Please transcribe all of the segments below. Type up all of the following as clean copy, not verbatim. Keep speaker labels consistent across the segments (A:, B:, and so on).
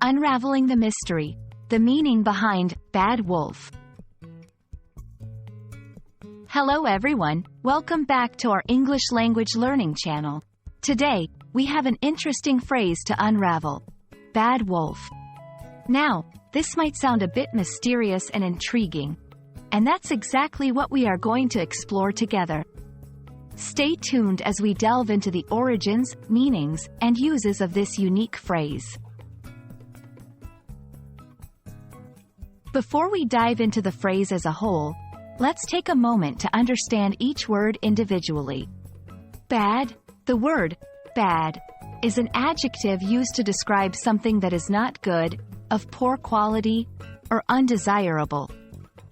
A: Unraveling the Mystery, the meaning behind bad wolf. Hello everyone, welcome back to our English language learning channel. Today, we have an interesting phrase to unravel. Bad wolf. Now, this might sound a bit mysterious and intriguing. And that's exactly what we are going to explore together. Stay tuned as we delve into the origins, meanings, and uses of this unique phrase. Before we dive into the phrase as a whole, let's take a moment to understand each word individually. Bad. The word bad is an adjective used to describe something that is not good, of poor quality, or undesirable.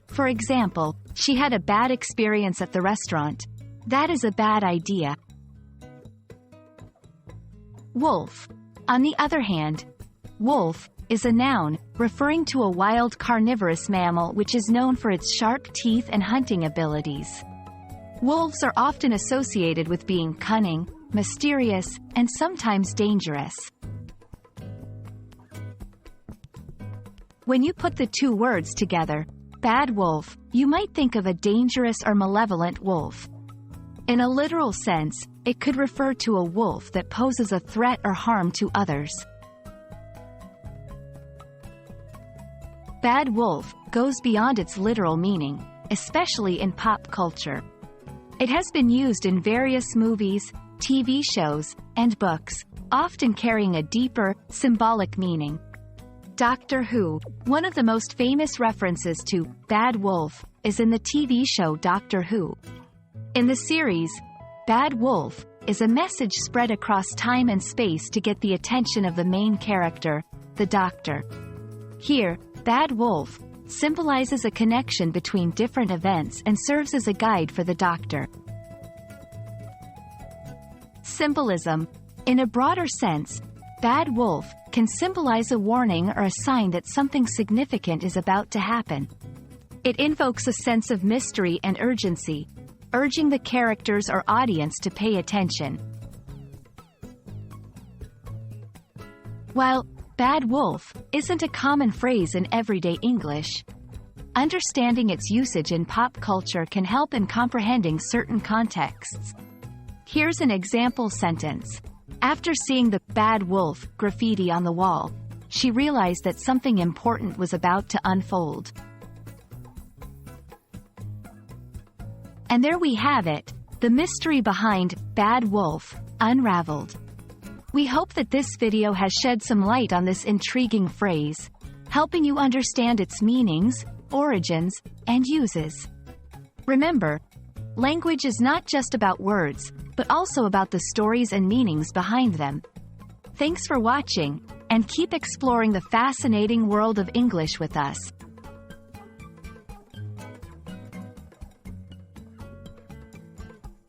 A: For example, she had a bad experience at the restaurant. That is a bad idea. Wolf. On the other hand, wolf is a noun, referring to a wild carnivorous mammal which is known for its sharp teeth and hunting abilities. Wolves are often associated with being cunning, mysterious, and sometimes dangerous. When you put the two words together, bad wolf, you might think of a dangerous or malevolent wolf. In a literal sense, it could refer to a wolf that poses a threat or harm to others. Bad wolf goes beyond its literal meaning, especially in pop culture. It has been used in various movies, TV shows, and books, often carrying a deeper, symbolic meaning. Doctor Who, one of the most famous references to bad wolf, is in the TV show Doctor Who. In the series, bad wolf is a message spread across time and space to get the attention of the main character, the Doctor. Here, bad wolf symbolizes a connection between different events and serves as a guide for the Doctor. Symbolism. In a broader sense, bad wolf can symbolize a warning or a sign that something significant is about to happen. It invokes a sense of mystery and urgency, urging the characters or audience to pay attention. While bad wolf isn't a common phrase in everyday English, understanding its usage in pop culture can help in comprehending certain contexts. Here's an example sentence. After seeing the bad wolf graffiti on the wall, she realized that something important was about to unfold. And there we have it, the mystery behind bad wolf unraveled. We hope that this video has shed some light on this intriguing phrase, helping you understand its meanings, origins, and uses. Remember, language is not just about words, but also about the stories and meanings behind them. Thanks for watching, and keep exploring the fascinating world of English with us.